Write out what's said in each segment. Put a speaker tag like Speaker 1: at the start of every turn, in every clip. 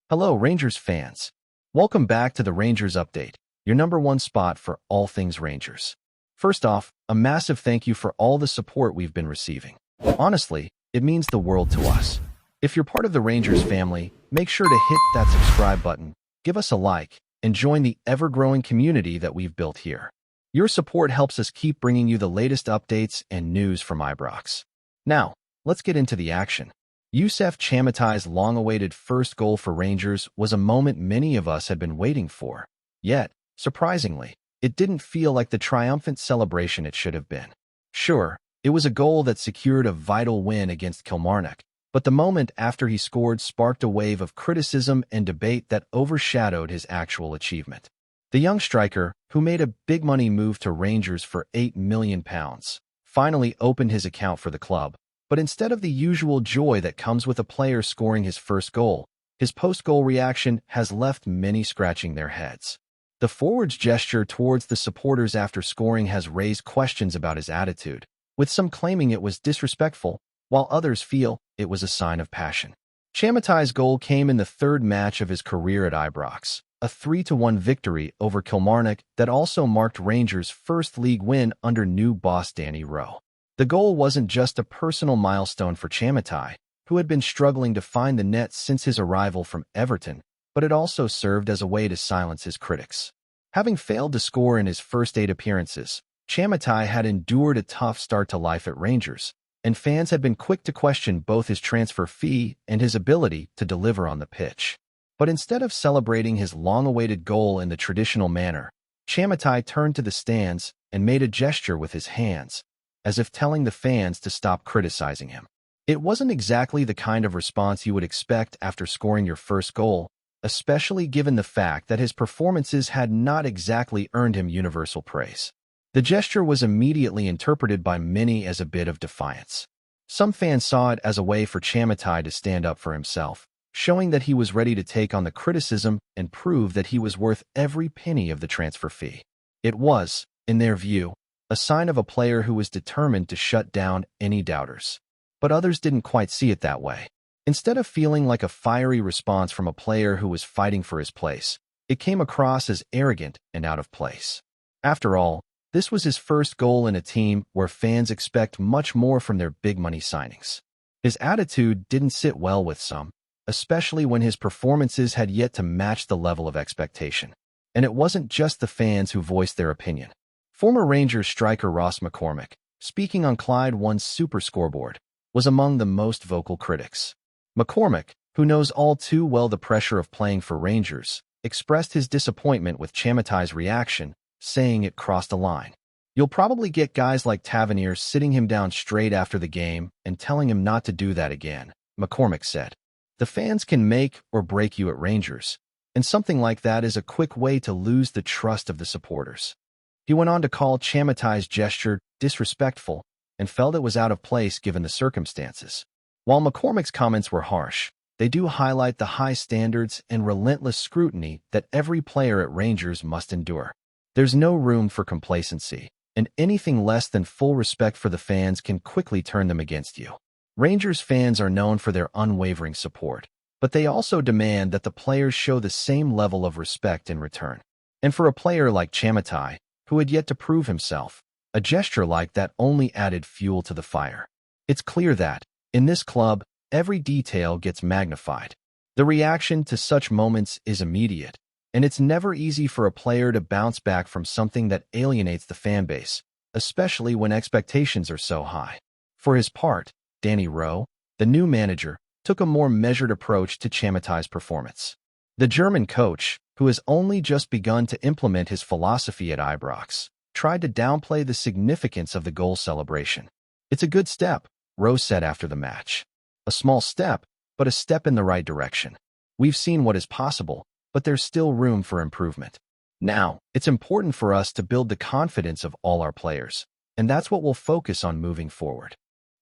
Speaker 1: Hello, Rangers fans. Welcome back to the Rangers Update, your number one spot for all things Rangers. First off, a massive thank you for all the support we've been receiving. Honestly, it means the world to us. If you're part of the Rangers family, make sure to hit that subscribe button, give us a like, and join the ever-growing community that we've built here. Your support helps us keep bringing you the latest updates and news from Ibrox. Now, let's get into the action. Youssef Chamatai's long-awaited first goal for Rangers was a moment many of us had been waiting for. Yet, surprisingly, it didn't feel like the triumphant celebration it should have been. Sure, it was a goal that secured a vital win against Kilmarnock, but the moment after he scored sparked a wave of criticism and debate that overshadowed his actual achievement. The young striker, who made a big-money move to Rangers for £8 million, finally opened his account for the club. But instead of the usual joy that comes with a player scoring his first goal, his post-goal reaction has left many scratching their heads. The forward's gesture towards the supporters after scoring has raised questions about his attitude, with some claiming it was disrespectful, while others feel it was a sign of passion. Chamatai's goal came in the third match of his career at Ibrox, a 3-1 victory over Kilmarnock that also marked Rangers' first league win under new boss Danny Rowe. The goal wasn't just a personal milestone for Chamatai, who had been struggling to find the net since his arrival from Everton, but it also served as a way to silence his critics. Having failed to score in his first 8 appearances, Chamatai had endured a tough start to life at Rangers, and fans had been quick to question both his transfer fee and his ability to deliver on the pitch. But instead of celebrating his long-awaited goal in the traditional manner, Chamatai turned to the stands and made a gesture with his hands, as if telling the fans to stop criticizing him. It wasn't exactly the kind of response you would expect after scoring your first goal, especially given the fact that his performances had not exactly earned him universal praise. The gesture was immediately interpreted by many as a bit of defiance. Some fans saw it as a way for Chamatai to stand up for himself, showing that he was ready to take on the criticism and prove that he was worth every penny of the transfer fee. It was, in their view, a sign of a player who was determined to shut down any doubters. But others didn't quite see it that way. Instead of feeling like a fiery response from a player who was fighting for his place, it came across as arrogant and out of place. After all, this was his first goal in a team where fans expect much more from their big-money signings. His attitude didn't sit well with some, especially when his performances had yet to match the level of expectation. And it wasn't just the fans who voiced their opinion. Former Rangers striker Ross McCormick, speaking on Clyde One's Super Scoreboard, was among the most vocal critics. McCormick, who knows all too well the pressure of playing for Rangers, expressed his disappointment with Chamatai's reaction, saying it crossed a line. "You'll probably get guys like Tavernier sitting him down straight after the game and telling him not to do that again," McCormick said. "The fans can make or break you at Rangers, and something like that is a quick way to lose the trust of the supporters." He went on to call Chamatai's gesture disrespectful and felt it was out of place given the circumstances. While McCormick's comments were harsh, they do highlight the high standards and relentless scrutiny that every player at Rangers must endure. There's no room for complacency, and anything less than full respect for the fans can quickly turn them against you. Rangers fans are known for their unwavering support, but they also demand that the players show the same level of respect in return. And for a player like Chamatai, who had yet to prove himself, a gesture like that only added fuel to the fire. It's clear that, in this club, every detail gets magnified. The reaction to such moments is immediate, and it's never easy for a player to bounce back from something that alienates the fanbase, especially when expectations are so high. For his part, Danny Rowe, the new manager, took a more measured approach to Chamatai's performance. The German coach, who has only just begun to implement his philosophy at Ibrox, tried to downplay the significance of the goal celebration. "It's a good step," Rowe said after the match. "A small step, but a step in the right direction. We've seen what is possible, but there's still room for improvement. Now, it's important for us to build the confidence of all our players, and that's what we'll focus on moving forward."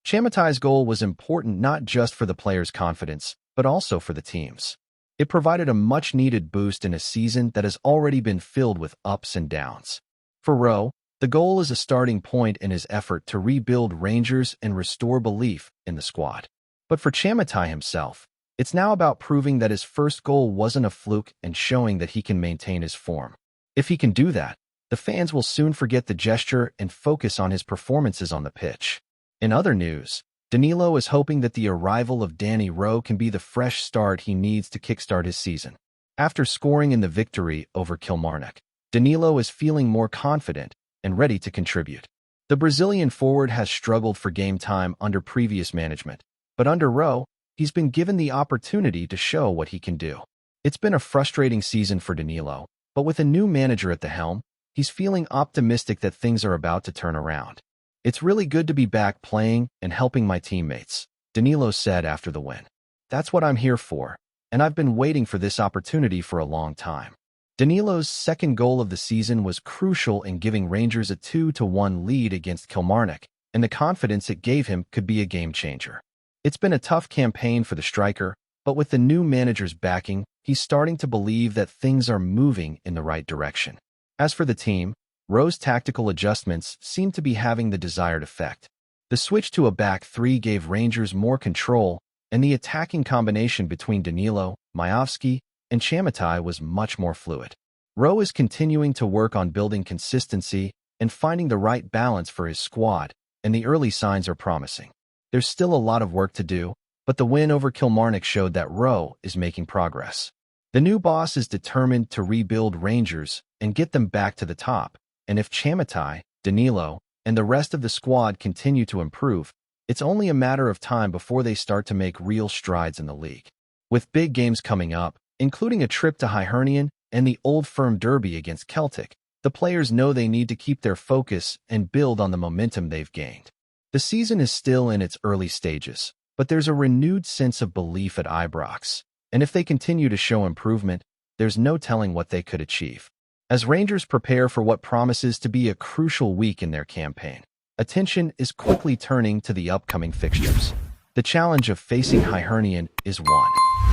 Speaker 1: Chamatai's goal was important not just for the players' confidence, but also for the team's. It provided a much-needed boost in a season that has already been filled with ups and downs. For Rowe, the goal is a starting point in his effort to rebuild Rangers and restore belief in the squad. But for Chamatai himself, It's now about proving that his first goal wasn't a fluke and showing that he can maintain his form. If he can do that, the fans will soon forget the gesture and focus on his performances on the pitch. In other news, Danilo is hoping that the arrival of Danny Rowe can be the fresh start he needs to kickstart his season. After scoring in the victory over Kilmarnock, Danilo is feeling more confident and ready to contribute. The Brazilian forward has struggled for game time under previous management, but under Rowe, he's been given the opportunity to show what he can do. It's been a frustrating season for Danilo, but with a new manager at the helm, he's feeling optimistic that things are about to turn around. It's really good to be back playing and helping my teammates, Danilo said after the win. That's what I'm here for, and I've been waiting for this opportunity for a long time. Danilo's second goal of the season was crucial in giving Rangers a 2-1 lead against Kilmarnock, and the confidence it gave him could be a game-changer. It's been a tough campaign for the striker, but with the new manager's backing, he's starting to believe that things are moving in the right direction. As for the team, Rowe's tactical adjustments seem to be having the desired effect. The switch to a back three gave Rangers more control, and the attacking combination between Danilo, Majowski, and Chamatai was much more fluid. Rowe is continuing to work on building consistency and finding the right balance for his squad, and the early signs are promising. There's still a lot of work to do, but the win over Kilmarnock showed that Rowe is making progress. The new boss is determined to rebuild Rangers and get them back to the top, and if Chamatai, Danilo, and the rest of the squad continue to improve, it's only a matter of time before they start to make real strides in the league. With big games coming up, including a trip to Hibernian and the Old Firm Derby against Celtic, the players know they need to keep their focus and build on the momentum they've gained. The season is still in its early stages, but there's a renewed sense of belief at Ibrox, and if they continue to show improvement, there's no telling what they could achieve. As Rangers prepare for what promises to be a crucial week in their campaign, attention is quickly turning to the upcoming fixtures. The challenge of facing Hibernian is one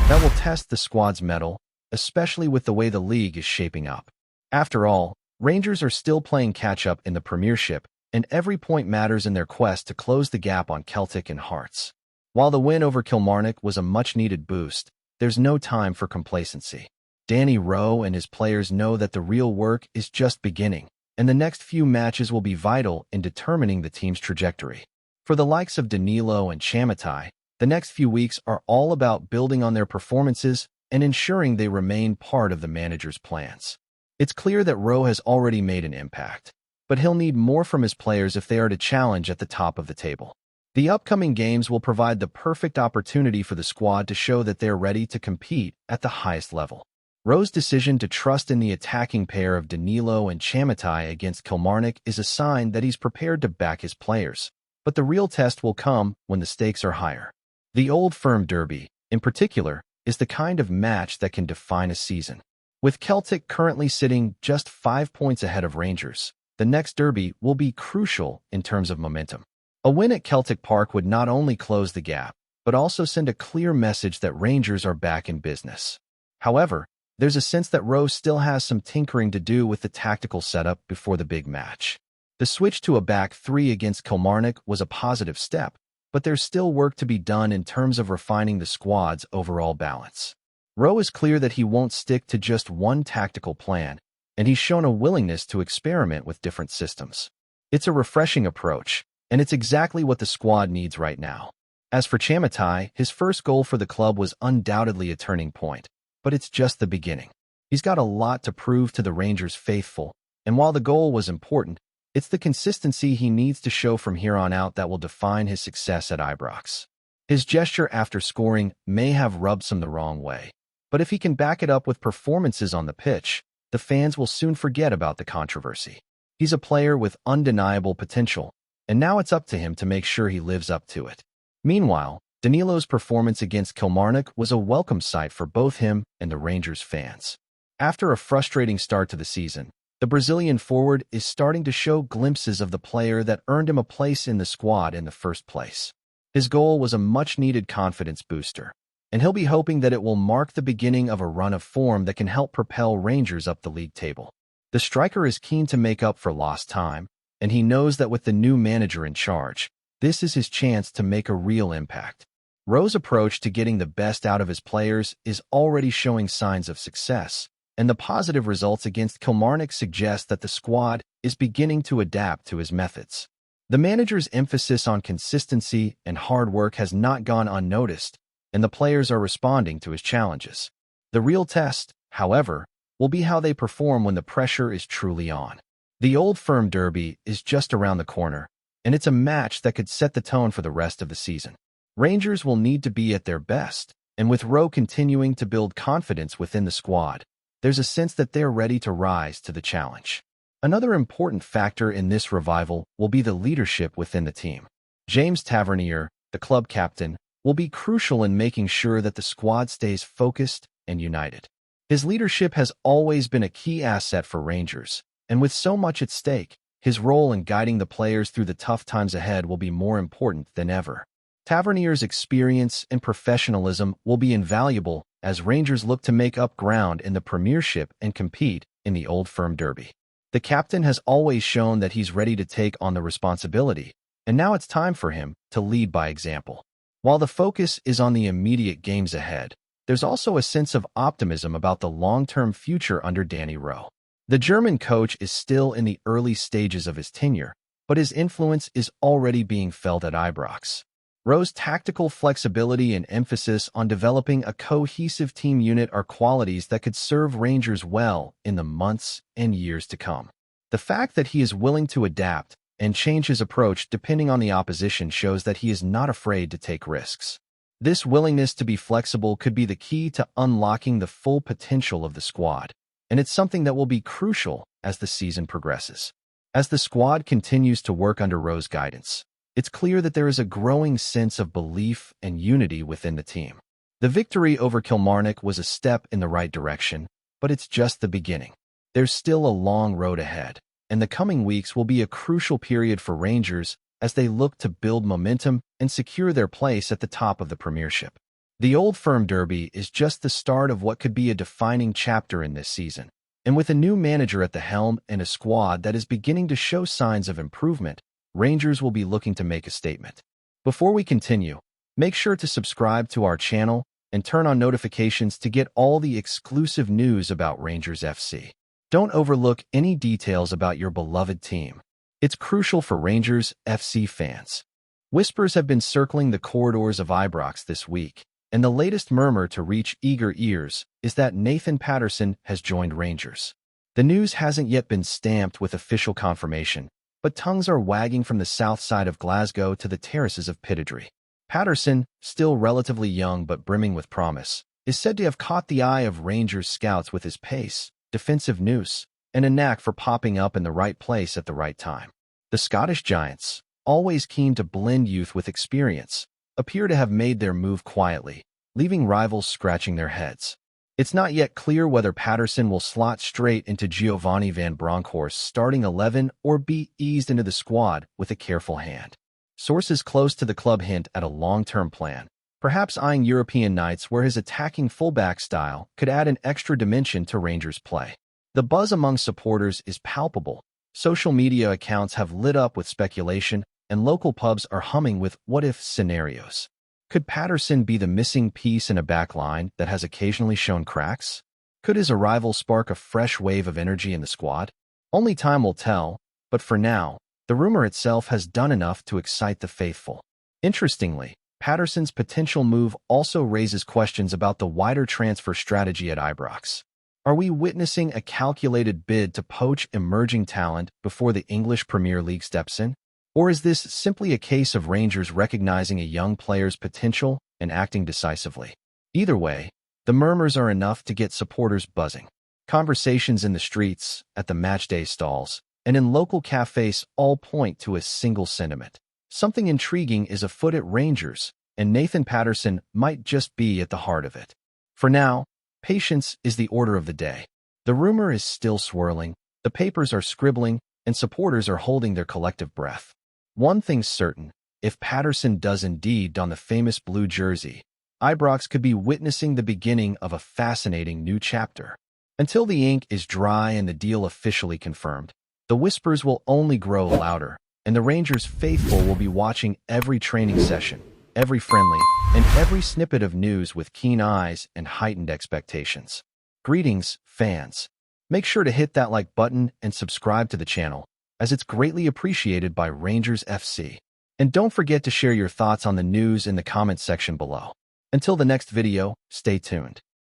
Speaker 1: that will test the squad's mettle, especially with the way the league is shaping up. After all, Rangers are still playing catch-up in the Premiership, and every point matters in their quest to close the gap on Celtic and Hearts. While the win over Kilmarnock was a much-needed boost, there's no time for complacency. Danny Rowe and his players know that the real work is just beginning, and the next few matches will be vital in determining the team's trajectory. For the likes of Danilo and Chamatai, the next few weeks are all about building on their performances and ensuring they remain part of the manager's plans. It's clear that Rowe has already made an impact, but he'll need more from his players if they are to challenge at the top of the table. The upcoming games will provide the perfect opportunity for the squad to show that they're ready to compete at the highest level. Rowe's decision to trust in the attacking pair of Danilo and Chamatai against Kilmarnock is a sign that he's prepared to back his players, but the real test will come when the stakes are higher. The Old Firm Derby, in particular, is the kind of match that can define a season. With Celtic currently sitting just 5 points ahead of Rangers, the next derby will be crucial in terms of momentum. A win at Celtic Park would not only close the gap, but also send a clear message that Rangers are back in business. However, there's a sense that Rowe still has some tinkering to do with the tactical setup before the big match. The switch to a back three against Kilmarnock was a positive step, but there's still work to be done in terms of refining the squad's overall balance. Rowe is clear that he won't stick to just one tactical plan, and he's shown a willingness to experiment with different systems. It's a refreshing approach, and it's exactly what the squad needs right now. As for Chamatai, his first goal for the club was undoubtedly a turning point, but it's just the beginning. He's got a lot to prove to the Rangers faithful, and while the goal was important, it's the consistency he needs to show from here on out that will define his success at Ibrox. His gesture after scoring may have rubbed some the wrong way, but if he can back it up with performances on the pitch, the fans will soon forget about the controversy. He's a player with undeniable potential, and now it's up to him to make sure he lives up to it. Meanwhile, Danilo's performance against Kilmarnock was a welcome sight for both him and the Rangers fans. After a frustrating start to the season, the Brazilian forward is starting to show glimpses of the player that earned him a place in the squad in the first place. His goal was a much-needed confidence booster, and he'll be hoping that it will mark the beginning of a run of form that can help propel Rangers up the league table. The striker is keen to make up for lost time, and he knows that with the new manager in charge, this is his chance to make a real impact. Rowe's approach to getting the best out of his players is already showing signs of success, and the positive results against Kilmarnock suggest that the squad is beginning to adapt to his methods. The manager's emphasis on consistency and hard work has not gone unnoticed, and the players are responding to his challenges. The real test, however, will be how they perform when the pressure is truly on. The Old Firm Derby is just around the corner, and it's a match that could set the tone for the rest of the season. Rangers will need to be at their best, and with Rowe continuing to build confidence within the squad, there's a sense that they're ready to rise to the challenge. Another important factor in this revival will be the leadership within the team. James Tavernier, the club captain, will be crucial in making sure that the squad stays focused and united. His leadership has always been a key asset for Rangers, and with so much at stake, his role in guiding the players through the tough times ahead will be more important than ever. Tavernier's experience and professionalism will be invaluable as Rangers look to make up ground in the Premiership and compete in the Old Firm Derby. The captain has always shown that he's ready to take on the responsibility, and now it's time for him to lead by example. While the focus is on the immediate games ahead, there's also a sense of optimism about the long-term future under Danny Rowe. The German coach is still in the early stages of his tenure, but his influence is already being felt at Ibrox. Rowe's tactical flexibility and emphasis on developing a cohesive team unit are qualities that could serve Rangers well in the months and years to come. The fact that he is willing to adapt and change his approach depending on the opposition shows that he is not afraid to take risks. This willingness to be flexible could be the key to unlocking the full potential of the squad, and it's something that will be crucial as the season progresses. As the squad continues to work under Rowe's guidance, it's clear that there is a growing sense of belief and unity within the team. The victory over Kilmarnock was a step in the right direction, but it's just the beginning. There's still a long road ahead, and the coming weeks will be a crucial period for Rangers as they look to build momentum and secure their place at the top of the Premiership. The Old Firm Derby is just the start of what could be a defining chapter in this season, and with a new manager at the helm and a squad that is beginning to show signs of improvement, Rangers will be looking to make a statement. Before we continue, make sure to subscribe to our channel and turn on notifications to get all the exclusive news about Rangers FC. Don't overlook any details about your beloved team. It's crucial for Rangers FC fans. Whispers have been circling the corridors of Ibrox this week, and the latest murmur to reach eager ears is that Nathan Patterson has joined Rangers. The news hasn't yet been stamped with official confirmation, but tongues are wagging from the south side of Glasgow to the terraces of Pittodrie. Patterson, still relatively young but brimming with promise, is said to have caught the eye of Rangers scouts with his pace, defensive nous, and a knack for popping up in the right place at the right time. The Scottish Giants, always keen to blend youth with experience, appear to have made their move quietly, leaving rivals scratching their heads. It's not yet clear whether Patterson will slot straight into Giovanni van Bronckhorst's starting 11 or be eased into the squad with a careful hand. Sources close to the club hint at a long-term plan, perhaps eyeing European nights where his attacking fullback style could add an extra dimension to Rangers' play. The buzz among supporters is palpable. Social media accounts have lit up with speculation, and local pubs are humming with what-if scenarios. Could Patterson be the missing piece in a backline that has occasionally shown cracks? Could his arrival spark a fresh wave of energy in the squad? Only time will tell, but for now, the rumor itself has done enough to excite the faithful. Interestingly, Patterson's potential move also raises questions about the wider transfer strategy at Ibrox. Are we witnessing a calculated bid to poach emerging talent before the English Premier League steps in? Or is this simply a case of Rangers recognizing a young player's potential and acting decisively? Either way, the murmurs are enough to get supporters buzzing. Conversations in the streets, at the matchday stalls, and in local cafes all point to a single sentiment. Something intriguing is afoot at Rangers, and Nathan Patterson might just be at the heart of it. For now, patience is the order of the day. The rumor is still swirling, the papers are scribbling, and supporters are holding their collective breath. One thing's certain, if Patterson does indeed don the famous blue jersey, Ibrox could be witnessing the beginning of a fascinating new chapter. Until the ink is dry and the deal officially confirmed, the whispers will only grow louder, and the Rangers faithful will be watching every training session, every friendly, and every snippet of news with keen eyes and heightened expectations. Greetings, fans. Make sure to hit that like button and subscribe to the channel, as it's greatly appreciated by Rangers FC. And don't forget to share your thoughts on the news in the comments section below. Until the next video, stay tuned.